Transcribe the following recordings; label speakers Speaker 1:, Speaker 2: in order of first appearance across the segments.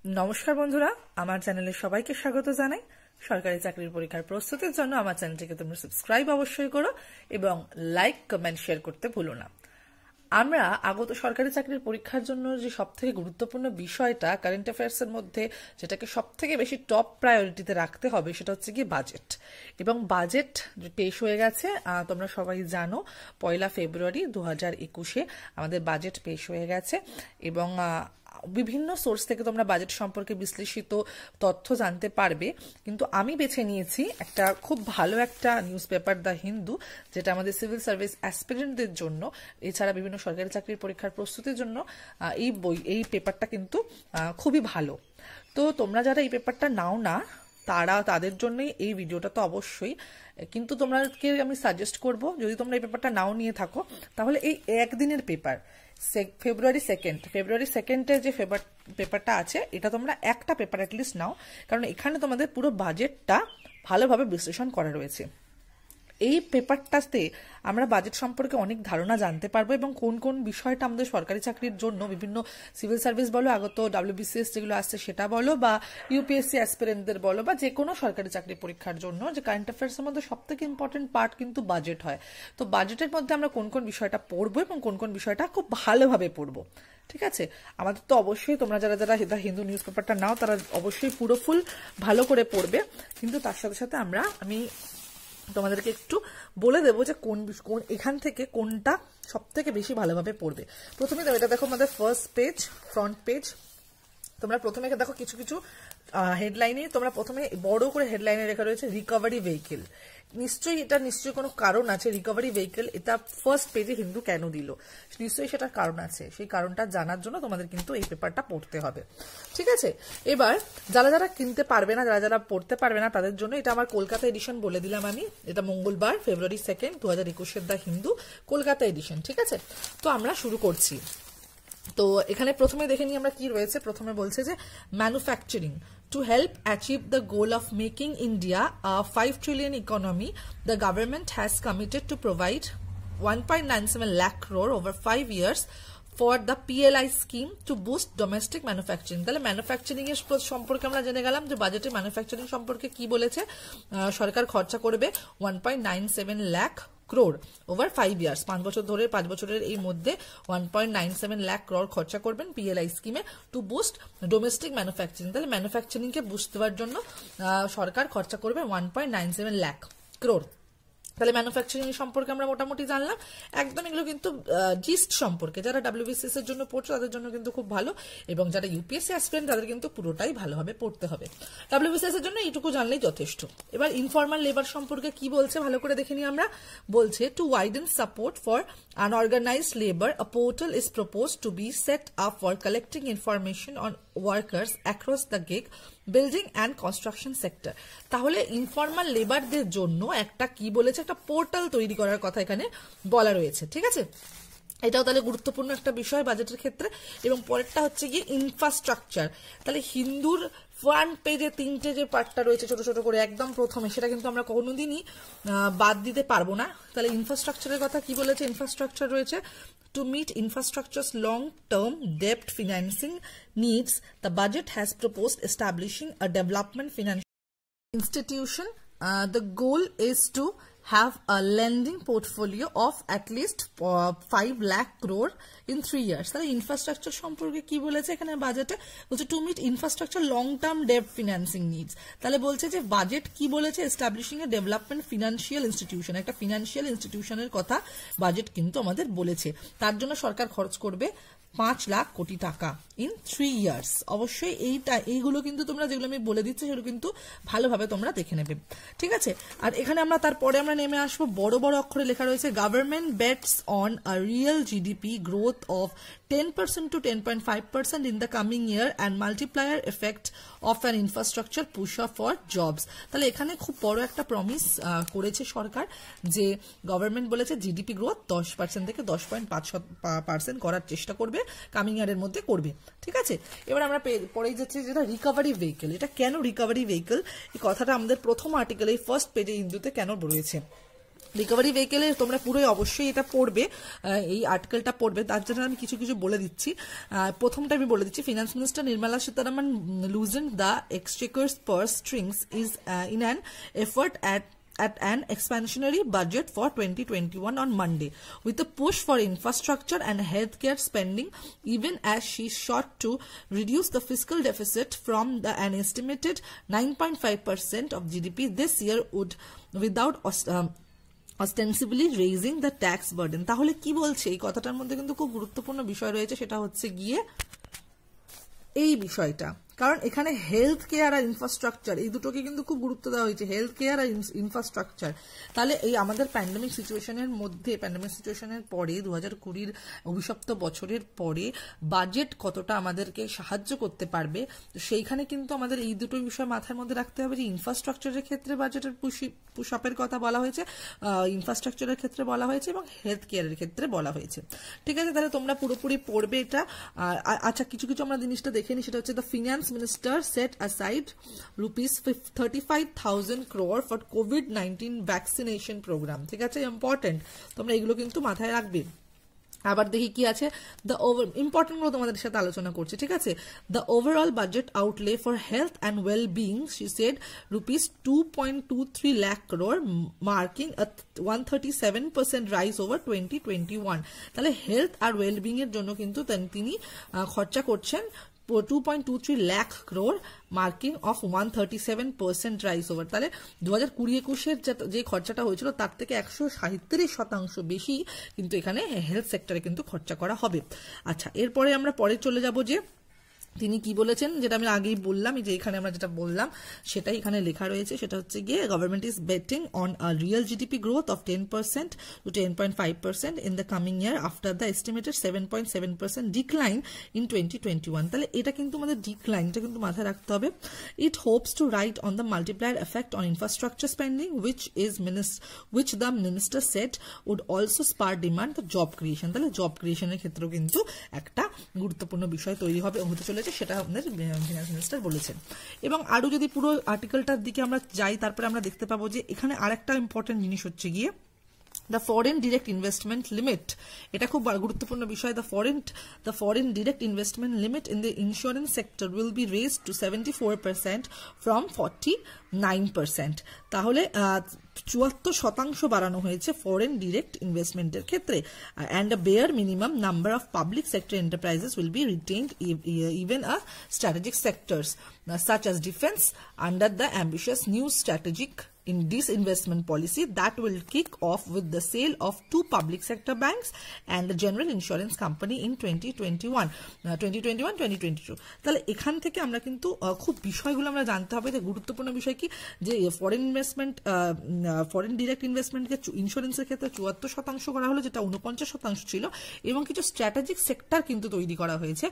Speaker 1: নমস্কার বন্ধুরা, আমার চ্যানেলে সবাইকে স্বাগত জানাই। সরকারি চাকরির পরীক্ষার প্রস্তুতির জন্য আমার চ্যানেলটিকে তোমরা সাবস্ক্রাইব অবশ্যই করো এবং লাইক, কমেন্ট, শেয়ার করতে ভুলো না। আমরা আগত সরকারি চাকরির পরীক্ষার জন্য যে সবথেকে গুরুত্বপূর্ণ বিষয়টা কারেন্ট অ্যাফেয়ার্সের মধ্যে যেটাকে সবথেকে বেশি টপ প্রায়োরিটিতে রাখতে হবে সেটা হচ্ছে কি বাজেট। এবং বাজেট পেশ হয়ে গেছে, তোমরা সবাই জানো 1 ফেব্রুয়ারি 2021 আমাদের বাজেট পেশ হয়ে গেছে এবং বিভিন্ন সোর্স থেকে তোমরা বাজেট সম্পর্কে বিশ্লেষিত তথ্য জানতে পারবে। কিন্তু আমি বেছে নিয়েছি একটা খুব ভালো একটা নিউজ পেপার, দ্য হিন্দু, যেটা আমাদের সিভিল সার্ভিস অ্যাসপিরেন্টদের জন্য, এছাড়া বিভিন্ন সরকারি চাকরির পরীক্ষার প্রস্তুতির জন্য এই পেপারটা কিন্তু খুবই ভালো। তো তোমরা যারা এই পেপারটা নাও না তাদের জন্যই এই ভিডিওটা তো অবশ্যই। কিন্তু তোমাকে আমি সাজেস্ট করব, যদি তোমরা এই পেপারটা নাও নিয়ে থাকো তাহলে এই একদিনের পেপার ফেব্রুয়ারি 2 যে পেপারটা আছে এটা তোমরা একটা পেপার অ্যাটলিস্ট নাও, কারণ এখানে তোমাদের পুরো বাজেটটা ভালোভাবে বিশ্লেষণ করা রয়েছে। এই পেপারটাতে আমরা বাজেট সম্পর্কে অনেক ধারণা জানতে পারবো এবং কোন কোন বিষয়টা আমাদের সরকারি চাকরির জন্য, বিভিন্ন সিভিল সার্ভিস বলো, আগত WBCS যেগুলো আসছে সেটা বলো, বা UPSC অ্যাসপিরেন্টদের বলো, বা যে কোনো সরকারি চাকরি পরীক্ষার জন্য যে কারেন্ট অ্যাফেয়ার্সের মধ্যে সব থেকে ইম্পর্টেন্ট পার্ট কিন্তু বাজেট হয়। তো বাজেটের মধ্যে আমরা কোন কোন বিষয়টা পড়বো এবং কোন কোন বিষয়টা খুব ভালোভাবে পড়বো, ঠিক আছে? আমাদের তো অবশ্যই তোমরা যারা যারা হিন্দু নিউজ পেপারটা নাও তারা অবশ্যই পুরো ফুল ভালো করে পড়বে। কিন্তু তার সাথে সাথে আমি তোমাদেরকে একটু বলে দেবো যে কোন এখান থেকে কোনটা সব থেকে বেশি ভালোভাবে পড়বে। প্রথমে এটা দেখো আমাদের ফার্স্ট পেজ, ফ্রন্ট পেজ। তোমরা প্রথমে দেখো কিছু কিছু হেডলাইনে, তোমরা প্রথমে বড় করে হেডলাইনে লেখা রয়েছে রিকভারি ভেহিকেল। নিশ্চয়ই কোনো কারণ আছে। রিকভারি ভেহিকেল এটা ফার্স্ট পেজে হিন্দু কেন দিল, নিশ্চয়ই সেটার কারণ আছে। সেই কারণটা জানার জন্য তোমাদের কিন্তু এই পেপারটা পড়তে হবে, ঠিক আছে? এবার যারা যারা কিনতে পারবে না, যারা যারা পড়তে পারবে না তাদের জন্য এটা আমার কলকাতা এডিশন বলে দিলাম আমি। এটা মঙ্গলবার ফেব্রুয়ারি 2, 2021 দ্য হিন্দু কলকাতা এডিশন, ঠিক আছে? তো আমরা শুরু করছি। তো এখানে প্রথমে দেখে নিই আমরা কি রয়েছে। প্রথমে বলছে যে manufacturing to help achieve the goal of making India a 5 trillion economy, the government has committed to provide 1.97 lakh crore over 5 years for the PLI scheme to boost domestic manufacturing. তাহলে ম্যানুফ্যাকচারিং এর সম্পর্কে আমরা জেনে গেলাম যে বাজেটে manufacturing সম্পর্কে কি বলেছে। সরকার খরচা করবে 1.97 লাখ ক্রোর ওভার 5 ইয়ার্স, 5 বছর ধরে, 5 বছরের এই মধ্যে 1.97 লাখ ক্রোর খরচা করবেন PLI স্কিমে টু বুস্ট ডোমেস্টিক ম্যানুফ্যাকচারিং। তাহলে ম্যানুফ্যাকচারিংকে বুস্ট দেওয়ার জন্য সরকার খরচা করবে 1.97 লাখ ক্রোর। তাহলে ম্যানুফ্যাকচারিং সম্পর্কে আমরা মোটামুটি জানলাম একদম। এগুলো কিন্তু জিস্ট সম্পর্কে, যারা WBCS এর জন্য পড়ছো তাদের জন্য কিন্তু খুব ভালো, এবং যারা UPSC অ্যাসপিরেন্ট তাদের কিন্তু পুরোটাই ভালোভাবে পড়তে হবে। WBCS এর জন্য এইটুকু জানলেই যথেষ্ট। এবার ইনফর্মাল লেবার সম্পর্কে কি বলছে ভালো করে দেখে নিই আমরা। বলছে to widen support for unorganised labour, a portal is proposed to be set up for collecting information on workers across the gig, building and construction sector. তাহলে ইনফর্মাল লেবারদের জন্য একটা কি বলেছে, একটা পোর্টাল তৈরি করার কথা এখানে বলা রয়েছে, ঠিক আছে? এটাও তাহলে গুরুত্বপূর্ণ একটা বিষয় বাজেটের ক্ষেত্রে। এবং পরেরটা হচ্ছে গিয়ে ইনফ্রাস্ট্রাকচার। তাহলে হিন্দুর ফ্রন্ট পেজে 3টে যে পার্টটা রয়েছে ছোট ছোট করে একদম প্রথমে, সেটা কিন্তু আমরা কোনোদিনই বাদ দিতে পারবো না। তাহলে ইনফ্রাস্ট্রাকচারের কথা কি বলেছে? ইনফ্রাস্ট্রাকচার রয়েছে to meet infrastructure's long-term debt financing needs, the budget has proposed establishing a development financial institution. The goal is to have a lending portfolio of at least 5 lakh crore in 3 years. তাহলে infrastructure সম্পর্কে কি বলেছে এখানে বাজেটে? বলছে to meet infrastructure long term debt financing needs. তাহলে বলছে যে বাজেট কি বলেছে, establishing a development financial institution, একটা ফিনান্সিয়াল ইনস্টিটিউশনের কথা বাজেট কিন্তু আমাদের বলেছে। তার জন্য সরকার খরচ করবে 5 লাখ কোটি টাকা ইন 3 ইয়ার্স। অবশ্যই এইগুলো কিন্তু তোমরা যেগুলো আমি বলে দিচ্ছি সেগুলো কিন্তু ভালোভাবে তোমরা দেখে নেবে, ঠিক আছে? আর এখানে তারপরে আমরা নেমে আসবো, বড় বড় অক্ষরে লেখা রয়েছে government bets on a real GDP growth of 10% to 10.5% in the coming year and multiplier effect of an infrastructure push up for jobs. তাহলে এখানে খুব বড় একটা প্রমিস করেছে সরকার, যে গভর্নমেন্ট বলেছে জিডিপি গ্রোথ 10% থেকে 10.5% করার চেষ্টা করবে, কামিং ইয়ারের মধ্যে করবে, ঠিক আছে? এবার আমরা পড়েই যাচ্ছি যেটা রিকভারি ভেহিকেল। এটা কেন রিকভারি ভেহিকেল, এই কথাটা আমাদের প্রথম আর্টিকেল এই ফার্স্ট পেজে হিন্দুতে কেন রয়েছে। রিকভারি ভেহিকেলে তোমরা পুরোই অবশ্যই এটা পড়বে, এই আর্টিকেলটা পড়বে, তার জন্য আমি কিছু কিছু বলে দিচ্ছি। প্রথমটা আমি বলে দিচ্ছি, finance minister Nirmala Sitharaman loosened the exchequer's purse strings is in an effort at an expansionary budget for 2021 on Monday, with a push for infrastructure and healthcare spending, even as she sought to reduce the fiscal deficit from an estimated 9.5% of GDP this year without ostensibly raising the tax burden. তাহলে কি বলছে এই কথাটার মধ্যে কিন্তু খুব গুরুত্বপূর্ণ বিষয় রয়েছে, সেটা হচ্ছে গিয়ে এই বিষয়টা, কারণ এখানে হেলথ কেয়ার আর ইনফ্রাস্ট্রাকচার এই দুটোকে কিন্তু খুব গুরুত্ব দেওয়া হয়েছে, হেলথ কেয়ার আর ইনফ্রাস্ট্রাকচার। তাহলে এই আমাদের প্যান্ডেমিক সিচুয়েশনের মধ্যে, প্যান্ডেমিক সিচুয়েশনের পরে 2020 অভিশপ্ত বছরের পরে বাজেট কতটা আমাদেরকে সাহায্য করতে পারবে, সেইখানে কিন্তু আমাদের এই দুটো বিষয় মাথার মধ্যে রাখতে হবে যে ইনফ্রাস্ট্রাকচারের ক্ষেত্রে বাজেটের পুশ আপের কথা বলা হয়েছে, ইনফ্রাস্ট্রাকচারের ক্ষেত্রে বলা হয়েছে এবং হেলথ কেয়ারের ক্ষেত্রে বলা হয়েছে। ঠিক আছে, তাহলে তোমরা পুরোপুরি পড়বে এটা। আচ্ছা, কিছু কিছু আমরা জিনিসটা দেখে নিই, সেটা হচ্ছে the finance Minister set aside rupees 35,000 crore for COVID-19 vaccination program. ঠিক আছে, ইম্পর্টেন্ট, তোমরা এগুলো কিন্তু মাথায় রাখবে। আবার দেখি কি আছে, দ্য ইম্পর্টেন্ট গুলো তোমাদের সাথে আলোচনা করছি। ঠিক আছে, the overall budget outlay for health and well being she said rupees 2.23 lakh crore, marking a 137% rise over 2021। তাহলে হেলথ আর ওয়েল বিং এর জন্য কিন্তু তিনি খরচা করছেন 2.23 lakh crore, marking of 137% rise over. তাহলে 2020-21 যে খরচাটা হয়েছিল তার থেকে 137% বেশি কিন্তু এখানে হেলথ সেক্টরে কিন্তু খরচা করা হবে। আচ্ছা, এরপরে আমরা পরে চলে যাব যে তিনি কি বলেছেন, যেটা আমি আগেই বললাম, যে এখানে আমরা যেটা বললাম সেটাই এখানে লেখা রয়েছে, সেটা হচ্ছে গিয়ে government is betting on a real GDP growth of 10% to 10.5% in the coming year after the estimated 7.7% decline in 2021। তাহলে এটা কিন্তু আমাদের ডিক্লাইনটা কিন্তু মাথায় রাখতে হবে। It hopes to ride on the multiplier effect on infrastructure spending which the minister said would also spur demand the job creation। তাহলে job ক্রিয়েশনের ক্ষেত্রেও কিন্তু একটা গুরুত্বপূর্ণ বিষয় তৈরি হতে চলেছে, সেটা আমাদের ফিনান্স মিনিস্টার বলেছেন। এবং আরো যদি পুরো আর্টিকেলটার দিকে আমরা যাই, তারপরে আমরা দেখতে পাবো যে এখানে আরেকটা ইম্পর্টেন্ট জিনিস হচ্ছে গিয়ে the foreign direct investment limit। এটা খুব গুরুত্বপূর্ণ বিষয়। the foreign direct investment limit in the insurance sector will be raised to 74% from 49%। তাহলে 74% বাড়ানো হয়েছে ফরেন ডিরেক্ট ইনভেস্টমেন্টের ক্ষেত্রে। and a bare minimum number of public sector enterprises will be retained even a strategic sectors such as defense under the ambitious new strategic in this investment policy that will kick off with the sale of 2 public sector banks and a general insurance company in 2021-2022। তাহলে এখান থেকে আমরা কিন্তু খুব বিষয়গুলো আমরা জানতে হবে। যে গুরুত্বপূর্ণ বিষয় কি, যে ফরেন ডিরেক্ট ইনভেস্টমেন্টকে ইন্স্যুরেন্সের ক্ষেত্রে 74% করা হলো, যেটা 49% ছিল, এবং কিছু স্ট্র্যাটেজিক সেক্টর কিন্তু তৈরি করা হয়েছে।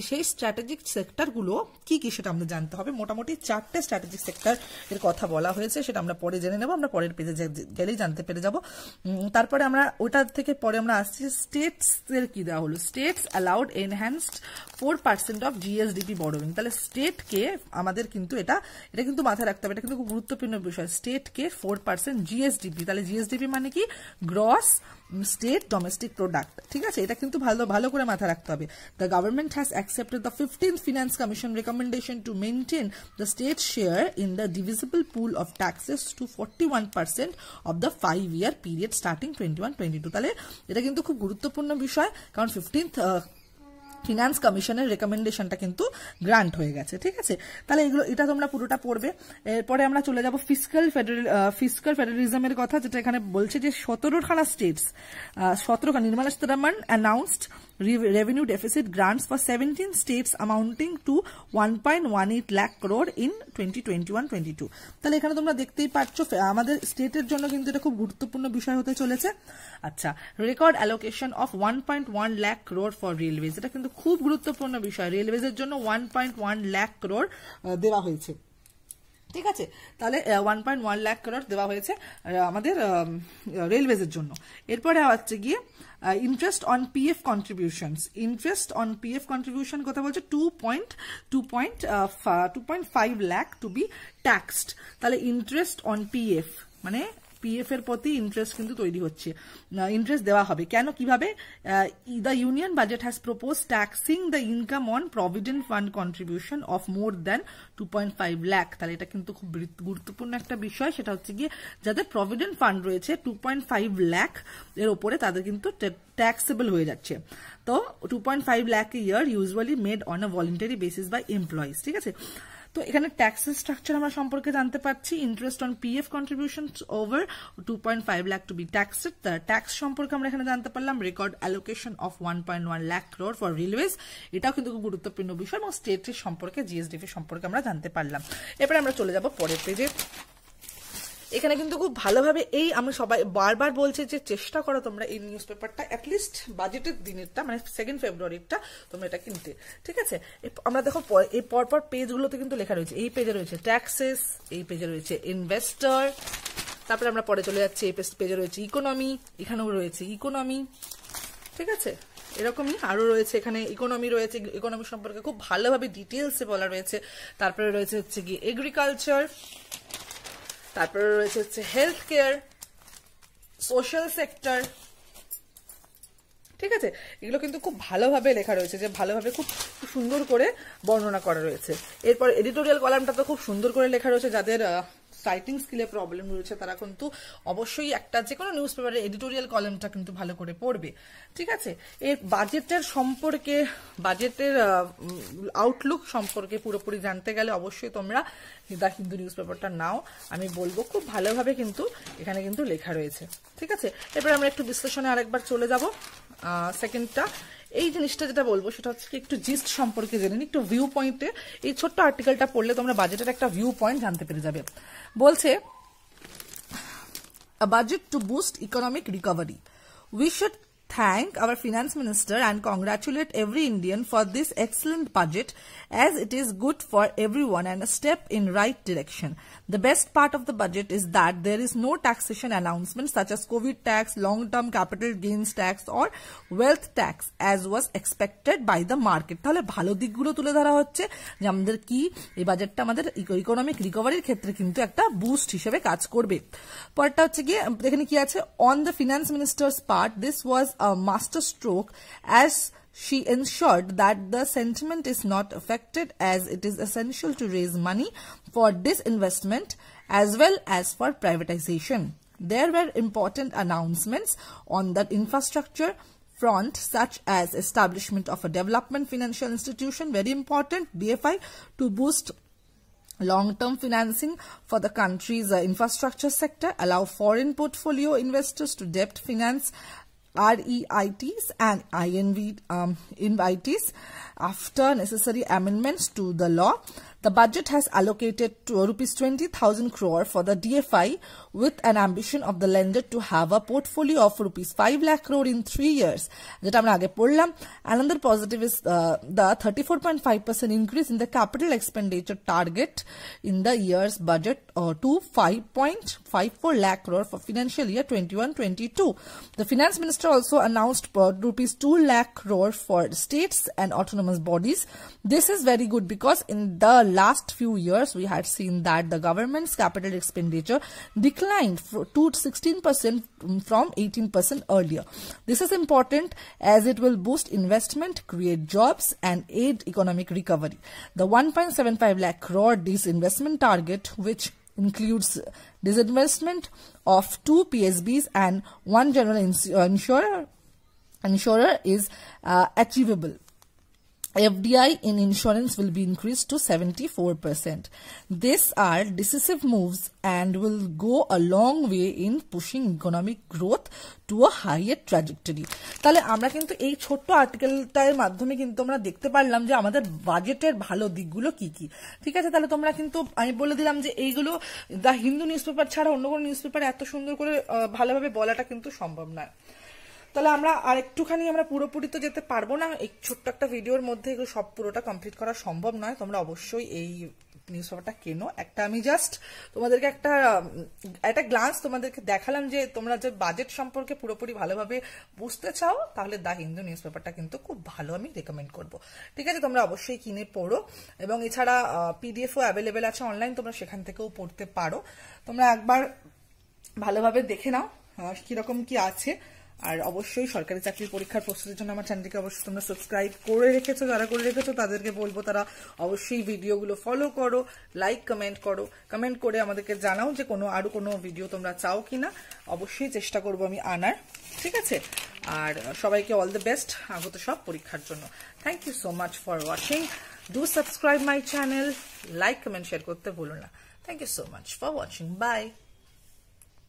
Speaker 1: সেই স্ট্র্যাটেজিক সেক্টরগুলো কি কি সেটা আমাদের জানতে হবে। মোটামুটি 4টে স্ট্র্যাটেজিক সেক্টর এর কথা বলা হয়েছে, সেটা আমরা পরে জেনে নেব, আমরা পরের পেজে গেলেই জানতে পেরে যাব। তারপরে আমরা ওটার থেকে পরে আমরা আসছি স্টেটস এর কি দেওয়া হলো, states allowed enhanced 4% of GSDP borrowing. তাহলে স্টেটকে আমাদের কিন্তু এটা কিন্তু মাথায় রাখতে হবে, এটা কিন্তু খুব গুরুত্বপূর্ণ বিষয়। স্টেটকে 4% জিএসডিপি, তাহলে জিএসডিপি মানে কি, গ্রস স্টেট ডোমেস্টিক প্রোডাক্ট। ঠিক আছে, এটা কিন্তু ভালো করে মাথায় রাখতে হবে। The government has accepted the 15th finance commission recommendation to maintain the state share in the divisible pool of taxes to 41% of the 5-year period starting 21-22। তাহলে এটা কিন্তু খুব গুরুত্বপূর্ণ বিষয়, কারণ 15th ফিনান্স কমিশনের রেকমেন্ডেশনটা কিন্তু গ্রান্ট হয়ে গেছে। ঠিক আছে, তাহলে এটা তোমরা পুরোটা পড়বে। এরপরে আমরা চলে যাব ফিসকাল ফেডারেলিজমের কথা, যেটা এখানে বলছে যে 17খানা states, Nirmala Sitharaman announced revenue deficit grants for 17 states amounting to 1.18 lakh crore in 2021-22। তাহলে এখানে তোমরা দেখতেই পাচ্ছ আমাদের স্টেটের জন্য কিন্তু এটা খুব গুরুত্বপূর্ণ বিষয় হতে চলেছে। আচ্ছা, record allocation of 1.1 lakh crore for railways, এটা কিন্তু খুব গুরুত্বপূর্ণ বিষয়। রেলওয়েজের জন্য 1.1 lakh crore দেওয়া হয়েছে। ঠিক আছে, তাহলে 1.1 লাখ করোড় দেওয়া হয়েছে আমাদের রেলওয়েজের জন্য। এরপরে হচ্ছে গিয়ে ইন্টারেস্ট অন পিএফ কন্ট্রিবিউশন কথা বলছে 2.5 লাখ টু বি ট্যাক্সড। তাহলে ইন্টারেস্ট অন পিএফ মানে পিএফ এর প্রতি ইন্টারেস্ট কিন্তু তৈরি হচ্ছে, ইন্টারেস্ট দেওয়া হবে। কেন, কিভাবে? The union budget has propose taxing the income on provident fund contribution of more than 2.5 lakh. তাহলে এটা কিন্তু খুব গুরুত্বপূর্ণ একটা বিষয়, সেটা হচ্ছে গিয়ে যাদের প্রভিডেন্ট ফান্ড রয়েছে 2.5 লাখ এর ওপরে তাদের কিন্তু ট্যাক্সেবল হয়ে যাচ্ছে। তো 2.5 lakh year usually made on a voluntary basis by employees. ঠিক আছে, তো এখানে ট্যাক্সের স্ট্রাকচার আমরা সম্পর্কে জানতে পারছি। Interest on PF contribution over 2.5 lakh to be taxed. Tax সম্পর্কে আমরা এখানে জানতে পারলাম। Record allocation of 1.1 lakh crore for railways, এটাও কিন্তু খুব গুরুত্বপূর্ণ বিষয়। এবং স্টেটের সম্পর্কে, জিএসডিপি সম্পর্কে আমরা জানতে পারলাম। এরপরে আমরা চলে যাব পরের পেজে। এখানে কিন্তু খুব ভালোভাবে এই আমি সবাই বারবার বলছি যে চেষ্টা করো তোমরা এই নিউজ পেপারটা অ্যাটলিস্ট বাজেটের দিনেরটা, মানে 2 ফেব্রুয়ারিটা তোমরা এটা কিনতে। ঠিক আছে, আমরা দেখো এই পরপর পেজগুলোতে কিন্তু লেখা রয়েছে। এই পেজে রয়েছে ট্যাক্সেস, এই পেজে রয়েছে ইনভেস্টর, তারপরে আমরা পরে চলে যাচ্ছি এই পেজে রয়েছে ইকোনমি, এখানেও রয়েছে ইকোনমি। ঠিক আছে, এরকমই আরো রয়েছে, এখানে ইকোনমি রয়েছে, ইকোনমি সম্পর্কে খুব ভালোভাবে ডিটেলসে বলা রয়েছে। তারপরে রয়েছে হচ্ছে কি এগ্রিকালচার, তারপরে রয়েছে হচ্ছে হেলথ কেয়ার, সোশ্যাল সেক্টর। ঠিক আছে, এগুলো কিন্তু খুব ভালোভাবে লেখা রয়েছে, যে ভালোভাবে খুব সুন্দর করে বর্ণনা করা রয়েছে। এরপর এডিটোরিয়াল কলামটা তো খুব সুন্দর করে লেখা রয়েছে। যাদের রাইটিং স্কিলে প্রবলেম রয়েছে তারা কিন্তু অবশ্যই একটা যে কোনো নিউজ পেপারের এডিটোরিয়াল কলামটা কিন্তু ভালো করে পড়বে। ঠিক আছে, এর বাজেটের সম্পর্কে, বাজেটের আউটলুক সম্পর্কে পুরোপুরি জানতে গেলে অবশ্যই তোমরা দ্য হিন্দু নিউজ পেপারটা নাও। আমি বলবো খুব ভালোভাবে কিন্তু এখানে কিন্তু লেখা রয়েছে। ঠিক আছে, এরপর আমরা একটু বিশ্লেষণে আরেকবার চলে যাব। সেকেন্ডটা এই জিনিসটা যেটা বলবো সেটা হচ্ছে কি একটু জিস্ট সম্পর্কে জেনে নিই, একটু ভিউ পয়েন্টে। এই ছোট্ট আর্টিকেলটা পড়লে তোমরা বাজেটের একটা ভিউ পয়েন্ট জানতে পেরে যাবে। বলছে a budget to boost economic recovery. We should thank our finance minister and congratulate every Indian for this excellent budget, as it is good for everyone and a step in right direction. The best part of the budget is that there is no taxation announcement such as COVID tax, long-term capital gains tax or wealth tax as was expected by the market. তাহলে ভালো দিকগুলো তুলে ধরা হচ্ছে যে আমাদের কি এই বাজেটটা আমাদের ইকোনমিক রিকভারির ক্ষেত্রে কিন্তু একটা বুস্ট হিসেবে কাজ করবে। পরেরটা হচ্ছে গিয়ে এখানে কি আছে, on the finance ministers part this was a master stroke as she ensured that the sentiment is not affected, as it is essential to raise money for disinvestment as well as for privatization. There were important announcements on the infrastructure front, such as establishment of a development financial institution, very important, DFI, to boost long-term financing for the country's infrastructure sector, allow foreign portfolio investors to debt finance REITs and INVITs after necessary amendments to the law. The budget has allocated rupees 20,000 crore for the DFI with an ambition of the lender to have a portfolio of rupees 5 lakh crore in 3 years. যেটা আমরা আগে পড়লাম। Another positive is the 34.5% increase in the capital expenditure target in the year's budget to 5.54 lakh crore for financial year 21-22. The finance minister also announced rupees 2 lakh crore for states and autonomous bodies. This is very good because in the last few years we had seen that the government's capital expenditure declined to 16% from 18% earlier. This is important as it will boost investment, create jobs and aid economic recovery. The 1.75 lakh crore disinvestment target, which includes disinvestment of 2 PSBs and 1 general insurer is achievable. FDI in insurance will be increased to 74%. These are decisive moves and will go a long way in pushing economic growth to a higher trajectory. তাহলে আমরা কিন্তু এই ছোট্ট আর্টিকেলটার মাধ্যমে কিন্তু আমরা দেখতে পারলাম যে আমাদের বাজেটের ভালো দিকগুলো কি কি। ঠিক আছে, তাহলে তোমরা কিন্তু আমি বলে দিলাম যে এইগুলো দ্য হিন্দু নিউজ পেপার ছাড়া অন্য কোনো নিউজ পেপারে এত সুন্দর করে ভালোভাবে বলাটা কিন্তু সম্ভব নয়। তাহলে আমরা আর একটুখানি আমরা পুরোপুরি তো যেতে পারবো না, এই ছোট্ট একটা ভিডিওর মধ্যে এগুলো সব পুরোটা কমপ্লিট করা সম্ভব নয়। তোমরা অবশ্যই এই নিউজ পেপারটা কেনো। একটা আমি জাস্ট তোমাদেরকে একটা গ্লান্স তোমাদেরকে দেখালাম যে তোমরা যে বাজেট সম্পর্কে পুরোপুরি ভালোভাবে বুঝতে চাও তাহলে দ্য হিন্দু নিউজ পেপারটা কিন্তু খুব ভালো আমি রেকমেন্ড করবো। ঠিক আছে, তোমরা অবশ্যই কিনে পড়ো এবং এছাড়া পিডিএফও অ্যাভেলেবেল আছে অনলাইন, তোমরা সেখান থেকেও পড়তে পারো। তোমরা একবার ভালোভাবে দেখে নাও কিরকম কি আছে। আর অবশ্যই সরকারি চাকরির পরীক্ষার প্রস্তুতির জন্য আমার চ্যানেলটিকে অবশ্যই তোমরা সাবস্ক্রাইব করে রেখেছো, যারা করে রেখেছো তাদেরকে বলবো তারা অবশ্যই ভিডিওগুলো ফলো করো, লাইক কমেন্ট করো, কমেন্ট করে আমাদেরকে জানাও যে আরো কোনো ভিডিও তোমরা চাও কিনা। অবশ্যই চেষ্টা করবো আমি আনার, ঠিক আছে। আর সবাইকে অল দ্য বেস্ট আগত সব পরীক্ষার জন্য। Thank you so much for watching. Do subscribe my channel, like comment share করতে ভুলো না। Thank you so much for watching. By.